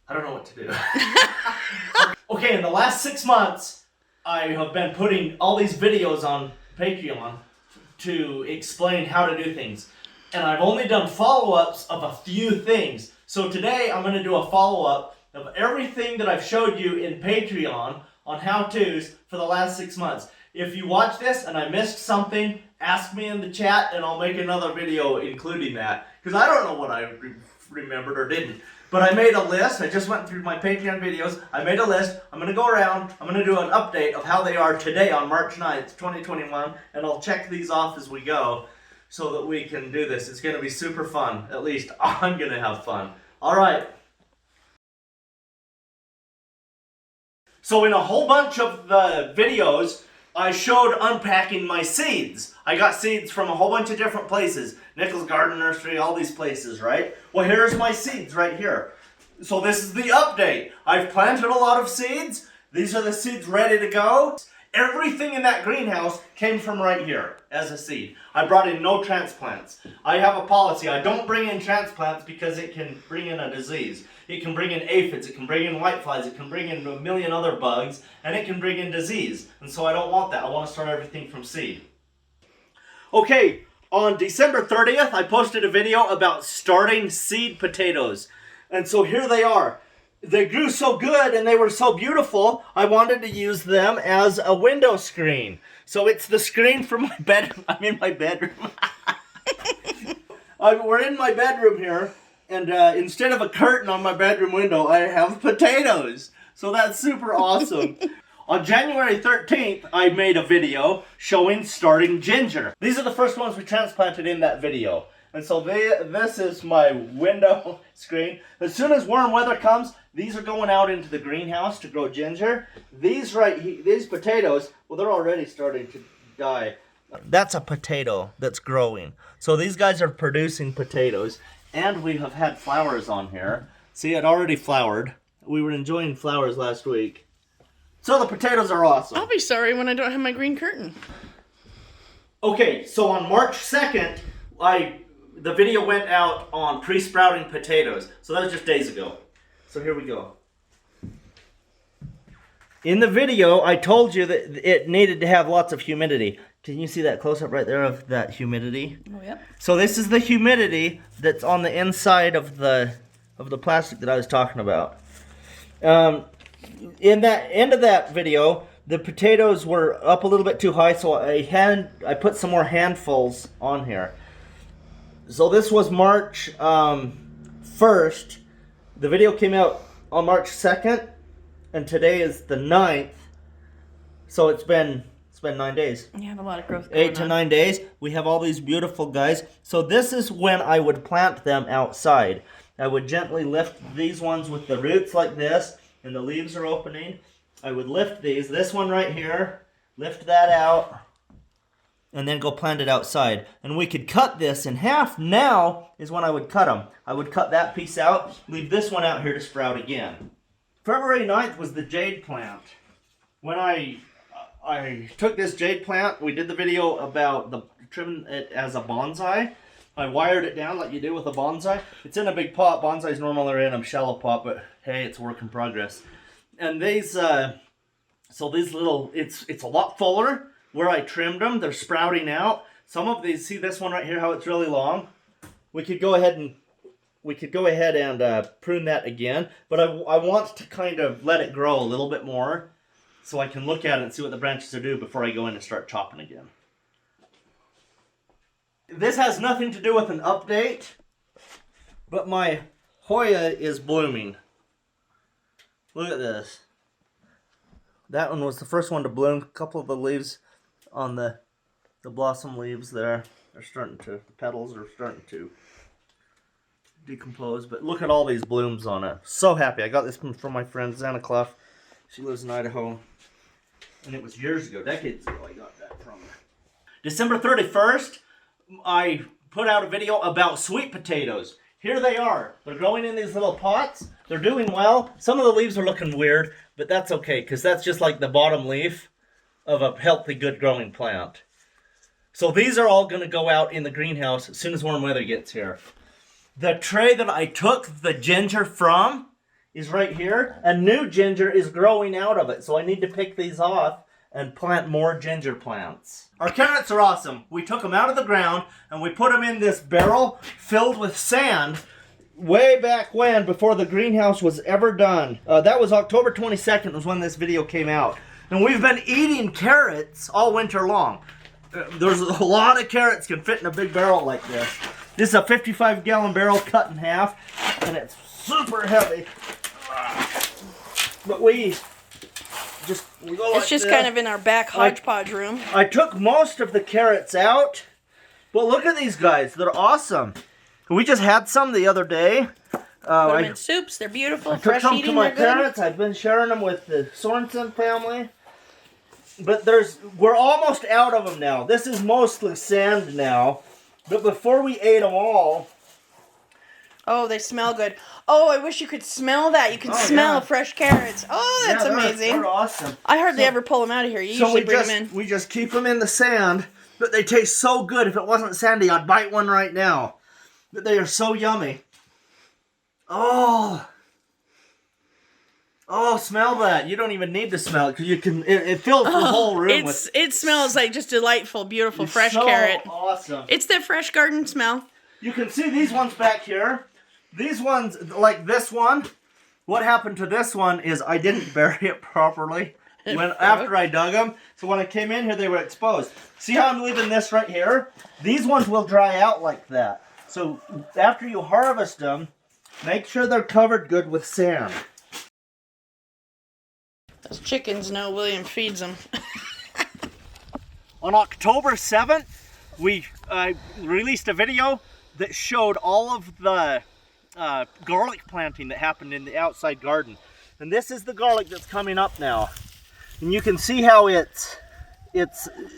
I don't know what to do. Okay, in the last 6 months, I have been putting all these videos on Parteon to explain how to do things. And I've only done follow-ups of a few things. So today I'm going to do a follow-up of everything that I've showed you in Parteon on how-tos for the last 6 months. If you watch this and I missed something, ask me in the chat and I'll make another video including that. Because I don't know what I remembered or didn't. But I made a list. I just went through my Parteon videos. I made a list. I'm going to go around. I'm going to do an update of how they are today on March 9th, 2021. And I'll check these off as we go so that we can do this. It's going to be super fun. At least I'm going to have fun. All right. So in a whole bunch of the videos, I showed unpacking my seeds. I got seeds from a whole bunch of different places. Nichols Garden Nursery, all these places, right? Well, here's my seeds right here. So this is the update. I've planted a lot of seeds. These are the seeds ready to go. Everything in that greenhouse came from right here as a seed. I brought in no transplants. I have a policy. I don't bring in transplants because it can bring in a disease. It can bring in aphids, it can bring in whiteflies, it can bring in a million other bugs, and it can bring in disease. And so I don't want that. I want to start everything from seed. Okay, on December 30th, I posted a video about starting seed potatoes. And so here they are. They grew so good and they were so beautiful, I wanted to use them as a window screen. So it's the screen from my bedroom. I'm in my bedroom. We're in my bedroom here. And instead of a curtain on my bedroom window, I have potatoes. So that's super awesome. On January 13th, I made a video showing starting ginger. These are the first ones we transplanted in that video. And so this is my window screen. As soon as warm weather comes, these are going out into the greenhouse to grow ginger. These potatoes, well, they're already starting to die. That's a potato that's growing. So these guys are producing potatoes. And we have had flowers on here. See, it already flowered. We were enjoying flowers last week. So the potatoes are awesome. I'll be sorry when I don't have my green curtain. Okay, so on March 2nd, the video went out on pre-sprouting potatoes. So that was just days ago. So here we go. In the video, I told you that it needed to have lots of humidity. Can you see that close-up right there of that humidity? Oh, yeah. So this is the humidity that's on the inside of the plastic that I was talking about. In that end of that video, the potatoes were up a little bit too high, so I put some more handfuls on here. So this was March 1st. The video came out on March 2nd, and today is the 9th. So it's been 9 days. You have a lot of growth 8 to 9 days. We have all these beautiful guys. So this is when I would plant them outside. I would gently lift these ones with the roots like this, and the leaves are opening. I would lift these, this one right here, lift that out, and then go plant it outside. And we could cut this in half. Now is when I would cut them. I would cut that piece out, leave this one out here to sprout again. February 9th was the jade plant. When I took this jade plant, we did the video about trimming it as a bonsai. I wired it down like you do with a bonsai. It's in a big pot. Bonsais normally are in a shallow pot, but hey, it's a work in progress. And these, so these little, it's a lot fuller where I trimmed them. They're sprouting out. Some of these, see this one right here, how it's really long? We could go ahead and prune that again, but I want to kind of let it grow a little bit more, so I can look at it and see what the branches are doing before I go in and start chopping again. This has nothing to do with an update, but my Hoya is blooming. Look at this. That one was the first one to bloom. A couple of the leaves on the blossom leaves there are starting to, the petals are starting to decompose, but look at all these blooms on it. So happy. I got this from my friend Xana Clough. She lives in Idaho. And it was years ago, decades ago I got that from her. December 31st, I put out a video about sweet potatoes. Here they are. They're growing in these little pots. They're doing well. Some of the leaves are looking weird, but that's okay, because that's just like the bottom leaf of a healthy, good growing plant. So these are all going to go out in the greenhouse as soon as warm weather gets here. The tray that I took the ginger from is right here, and new ginger is growing out of it. So I need to pick these off and plant more ginger plants. Our carrots are awesome. We took them out of the ground and we put them in this barrel filled with sand way back when, before the greenhouse was ever done. That was October 22nd was when this video came out. And we've been eating carrots all winter long. There's a lot of carrots can fit in a big barrel like this. This is a 55-gallon barrel cut in half, and it's super heavy. But we go like It's just this. kind of in our back hodgepodge room. I took most of the carrots out, but look at these guys. They're awesome. We just had some the other day. Put them in soups. They're beautiful. Fresh Took some eating. to my They're good. parents. I've been sharing them with the Sorensen family. But we're almost out of them now. This is mostly sand now. But before we ate them all... Oh, they smell good. Oh, I wish you could smell that. You can smell fresh carrots. Oh, that's amazing. They're awesome. I hardly ever pull them out of here. You usually bring them in. We just keep them in the sand, but they taste so good. If it wasn't sandy, I'd bite one right now. But they are so yummy. Oh, smell that. You don't even need to smell it, because you can. It fills the whole room with... It smells like just delightful, beautiful, fresh carrot. Awesome. It's the fresh garden smell. You can see these ones back here. These ones, like this one, what happened to this one is I didn't bury it properly after I dug them. So when I came in here, they were exposed. See how I'm leaving this right here? These ones will dry out like that. So after you harvest them, make sure they're covered good with sand. Those chickens know William feeds them. On October 7th, we released a video that showed all of the garlic planting that happened in the outside garden. And this is the garlic that's coming up now. And you can see how it's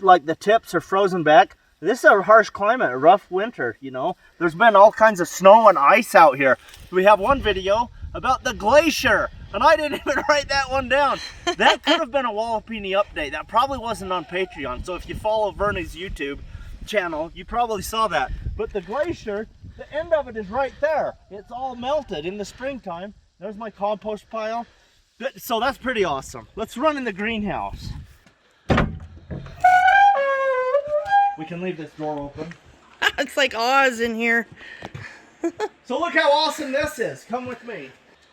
like the tips are frozen back. This is a harsh climate, a rough winter, you know. There's been all kinds of snow and ice out here. We have one video about the glacier, and I didn't even write that one down. That could have been a Wallapini update. That probably wasn't on Patreon. So if you follow Verney's YouTube channel, you probably saw that. But the glacier, the end of it is right there. It's all melted in the springtime. There's my compost pile. So that's pretty awesome. Let's run in the greenhouse. We can leave this door open. It's like Oz in here. So look how awesome this is. Come with me.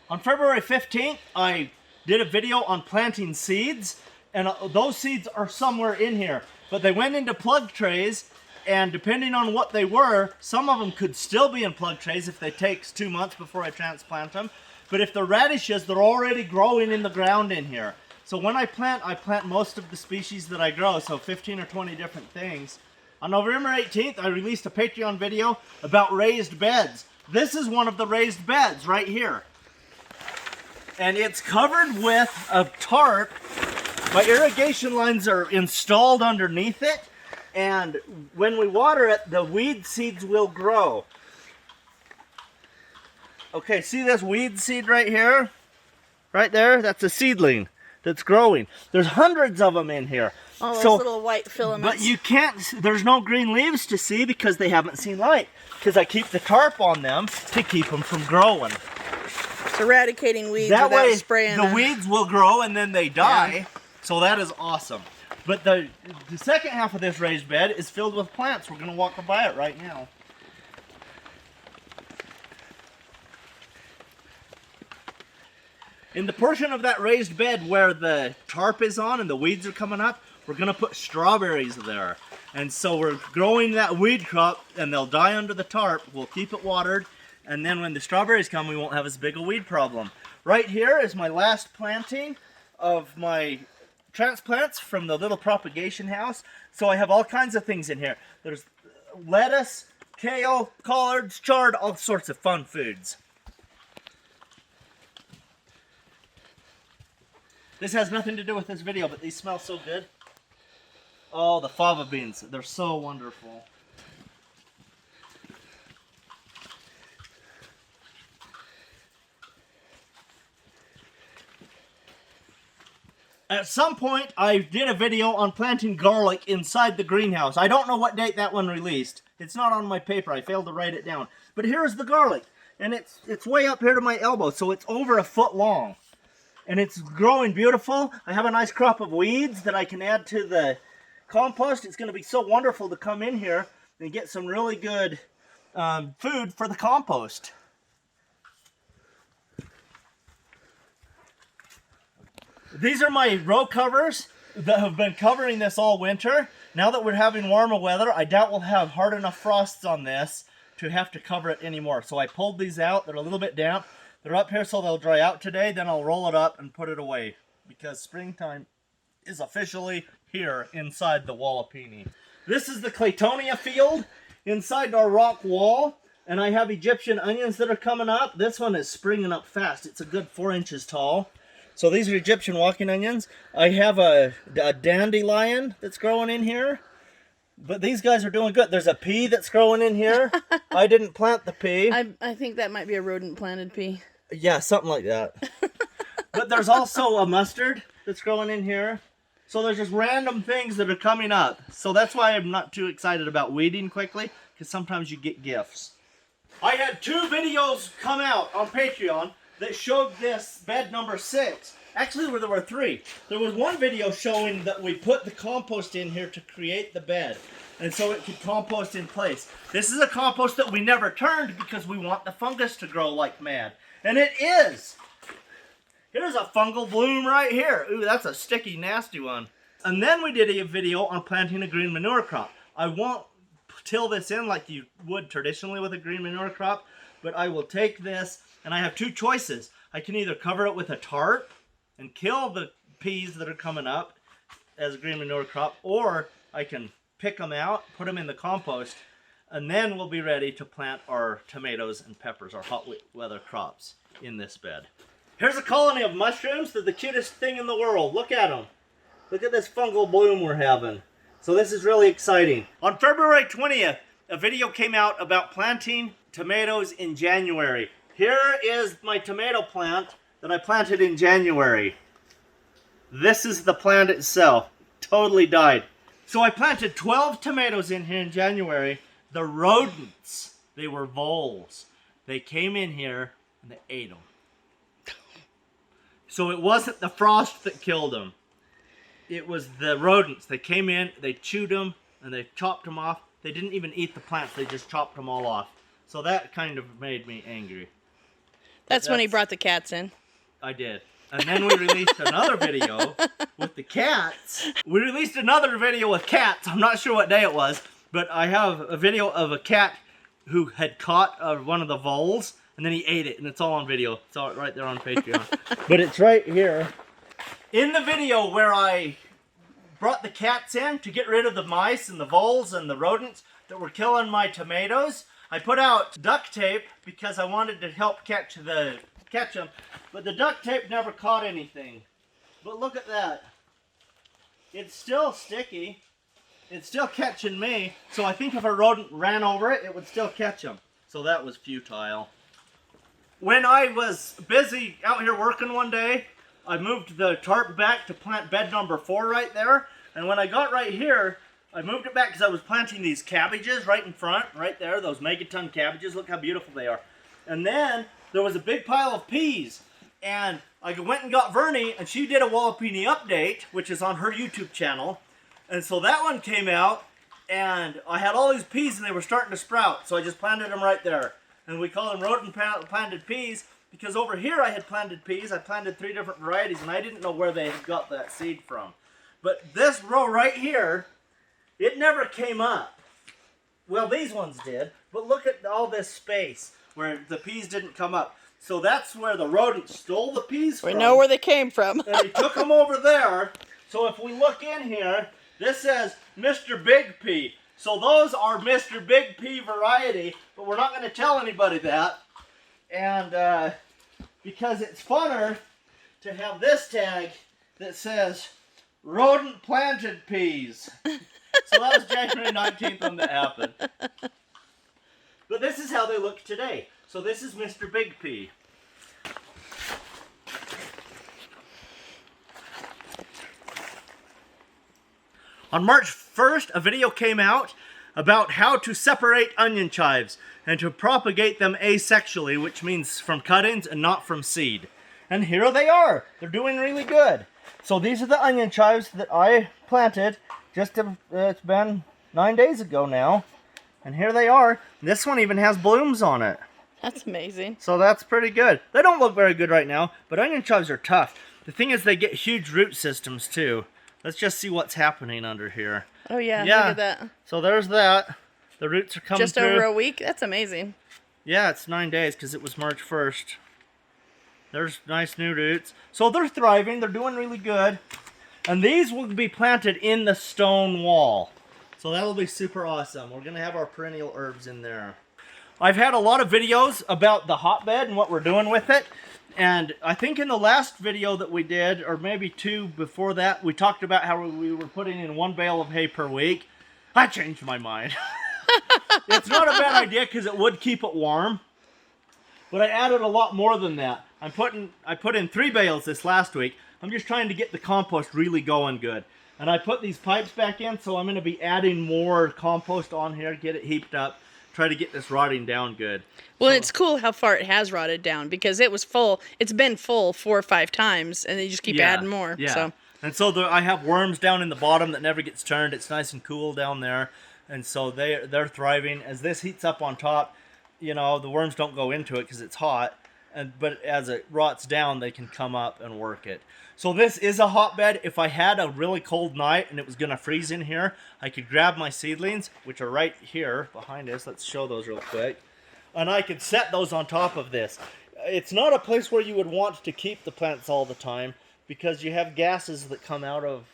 On February 15th, I did a video on planting seeds, and those seeds are somewhere in here. But they went into plug trays, and depending on what they were, some of them could still be in plug trays if they takes 2 months before I transplant them. But if they're radishes, they're already growing in the ground in here. So when I plant most of the species that I grow, so 15 or 20 different things. On November 18th, I released a Patreon video about raised beds. This is one of the raised beds right here. And it's covered with a tarp. My irrigation lines are installed underneath it. And when we water it, the weed seeds will grow. Okay, see this weed seed right here? Right there? That's a seedling that's growing. There's hundreds of them in here. All those little white filaments. But you can't, there's no green leaves to see because they haven't seen light. Because I keep the tarp on them to keep them from growing. It's eradicating weeds that without way, spraying the weeds will grow and then they die. Yeah. So that is awesome. But the second half of this raised bed is filled with plants. We're going to walk by it right now. In the portion of that raised bed where the tarp is on and the weeds are coming up, we're going to put strawberries there. And so we're growing that weed crop, and they'll die under the tarp. We'll keep it watered, and then when the strawberries come, we won't have as big a weed problem. Right here is my last planting of my transplants from the little propagation house. So I have all kinds of things in here. There's lettuce, kale, collards, chard, all sorts of fun foods. This has nothing to do with this video, but these smell so good. Oh, the fava beans. They're so wonderful. At some point, I did a video on planting garlic inside the greenhouse. I don't know what date that one released. It's not on my paper. I failed to write it down. But here's the garlic. and it's way up here to my elbow, so it's over a foot long. And it's growing beautiful. I have a nice crop of weeds that I can add to the compost. It's going to be so wonderful to come in here and get some really good food for the compost. These are my row covers that have been covering this all winter. Now that we're having warmer weather, I doubt we'll have hard enough frosts on this to have to cover it anymore. So I pulled these out. They're a little bit damp. They're up here so they'll dry out today. Then I'll roll it up and put it away because springtime is officially here inside the Wallapini. This is the Claytonia field inside our rock wall. And I have Egyptian onions that are coming up. This one is springing up fast. It's a good 4 inches tall. So these are Egyptian walking onions. I have a dandelion that's growing in here. But these guys are doing good. There's a pea that's growing in here. I didn't plant the pea. I think that might be a rodent planted pea. Yeah, something like that. But there's also a mustard that's growing in here. So there's just random things that are coming up. So that's why I'm not too excited about weeding quickly, because sometimes you get gifts. I had 2 videos come out on Patreon that showed this bed number 6. Actually, there were 3. There was one video showing that we put the compost in here to create the bed. And so it could compost in place. This is a compost that we never turned because we want the fungus to grow like mad. And it is. Here's a fungal bloom right here. Ooh, that's a sticky, nasty one. And then we did a video on planting a green manure crop. I won't till this in like you would traditionally with a green manure crop, but I will take this, and I have 2 choices. I can either cover it with a tarp and kill the peas that are coming up as a green manure crop, or I can pick them out, put them in the compost, and then we'll be ready to plant our tomatoes and peppers, our hot weather crops, in this bed. Here's a colony of mushrooms. They're the cutest thing in the world. Look at them. Look at this fungal bloom we're having. So this is really exciting. On February 20th, a video came out about planting tomatoes in January. Here is my tomato plant that I planted in January. This is the plant itself. Totally died. So I planted 12 tomatoes in here in January. The rodents, they were voles. They came in here and they ate them. So it wasn't the frost that killed them. It was the rodents. They came in, they chewed them, and they chopped them off. They didn't even eat the plants. They just chopped them all off. So that kind of made me angry. That's when he brought the cats in. I did. And then we released another video with the cats. We released another video with cats. I'm not sure what day it was, but I have a video of a cat who had caught one of the voles, and then he ate it, and it's all on video. It's all right there on Patreon. But it's right here. In the video where I brought the cats in to get rid of the mice and the voles and the rodents that were killing my tomatoes, I put out duct tape because I wanted to help catch them, but the duct tape never caught anything. But look at that. It's still sticky. It's still catching me, so I think if a rodent ran over it, it would still catch them. So that was futile. When I was busy out here working one day, I moved the tarp back to plant bed number 4 right there. And when I got right here, I moved it back because I was planting these cabbages right in front, right there, those megaton cabbages. Look how beautiful they are. And then there was a big pile of peas. And I went and got Vernie, and she did a Wallapini update, which is on her YouTube channel. And so that one came out, and I had all these peas, and they were starting to sprout. So I just planted them right there. And we call them rodent planted peas, because over here I had planted peas. I planted 3 different varieties, and I didn't know where they had got that seed from. But this row right here, it never came up. Well, these ones did, but look at all this space where the peas didn't come up. So that's where the rodents stole the peas from. We know where they came from. And they took them over there. So if we look in here, this says Mr. Big Pea. So those are Mr. Big Pea variety, but we're not going to tell anybody that. And because it's funner to have this tag that says rodent planted peas. So that was January 19th when that happened. But this is how they look today. So this is Mr. Big Pea. On March 1st, a video came out about how to separate onion chives and to propagate them asexually, which means from cuttings and not from seed. And here they are. They're doing really good. So these are the onion chives that I planted it's been 9 days ago now. And here they are. This one even has blooms on it. That's amazing. So that's pretty good. They don't look very good right now, but onion chives are tough. The thing is they get huge root systems too. Let's just see what's happening under here. Oh yeah, look at that. So there's that. The roots are coming just through. over a week? That's amazing. Yeah, it's 9 days because it was March 1st. There's nice new roots. So they're thriving. They're doing really good. And these will be planted in the stone wall. So that'll be super awesome. We're going to have our perennial herbs in there. I've had a lot of videos about the hotbed and what we're doing with it. And I think in the last video that we did, or maybe 2 before that, we talked about how we were putting in 1 bale of hay per week. I changed my mind. It's not a bad idea because it would keep it warm. But I added a lot more than that. I put in 3 bales this last week. I'm just trying to get the compost really going good. And I put these pipes back in, so I'm going to be adding more compost on here, get it heaped up, try to get this rotting down good. Well, it's cool how far it has rotted down because it was full. It's been full 4 or 5 times, and they just keep adding more. Yeah. So. And so I have worms down in the bottom that never gets turned. It's nice and cool down there. And so they're thriving. As this heats up on top, you know, the worms don't go into it because it's hot. But as it rots down, they can come up and work it. So this is a hotbed. If I had a really cold night and it was going to freeze in here, I could grab my seedlings, which are right here behind us. Let's show those real quick. And I could set those on top of this. It's not a place where you would want to keep the plants all the time because you have gases that come out of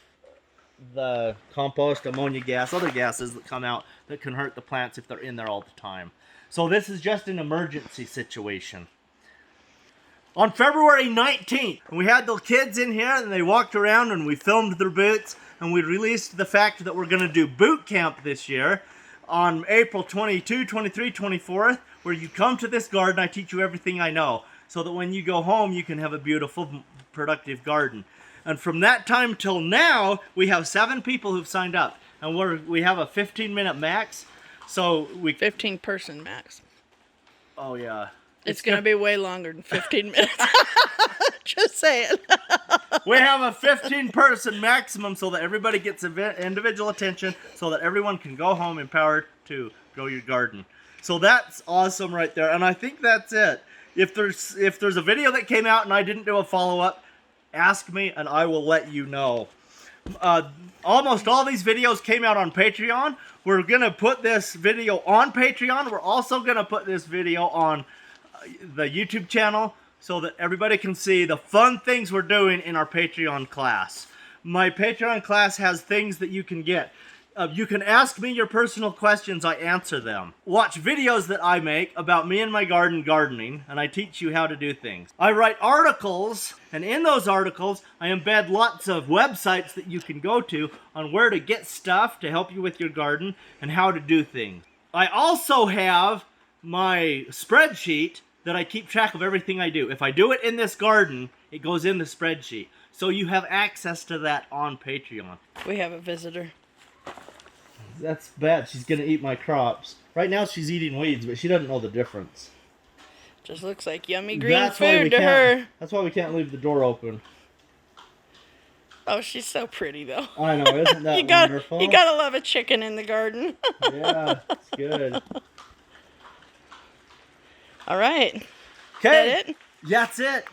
the compost, ammonia gas, other gases that come out that can hurt the plants if they're in there all the time. So this is just an emergency situation. On February 19th, we had the kids in here and they walked around and we filmed their boots and we released the fact that we're going to do boot camp this year on April 22, 23, 24th, where you come to this garden, I teach you everything I know, so that when you go home you can have a beautiful, productive garden. And from that time till now, we have 7 people who've signed up. And we have a 15-minute max. So 15-person max. Oh, yeah. It's going to be way longer than 15 minutes. Just saying. We have a 15-person maximum so that everybody gets individual attention so that everyone can go home empowered to grow your garden. So that's awesome right there. And I think that's it. If there's a video that came out and I didn't do a follow-up, ask me and I will let you know. Almost all these videos came out on Patreon. We're going to put this video on Patreon. We're also going to put this video on the YouTube channel so that everybody can see the fun things we're doing in our Patreon class. My Patreon class has things that you can get. You can ask me your personal questions, I answer them. Watch videos that I make about me and my garden gardening, and I teach you how to do things. I write articles, and in those articles, I embed lots of websites that you can go to on where to get stuff to help you with your garden and how to do things. I also have my spreadsheet that I keep track of everything I do. If I do it in this garden, it goes in the spreadsheet. So you have access to that on Patreon. We have a visitor. That's bad. She's going to eat my crops. Right now she's eating weeds, but she doesn't know the difference. Just looks like yummy green food to her. That's why we can't leave the door open. Oh, she's so pretty, though. I know, isn't that wonderful? You gotta love a chicken in the garden. Yeah, it's good. All right. Okay. That it? That's it.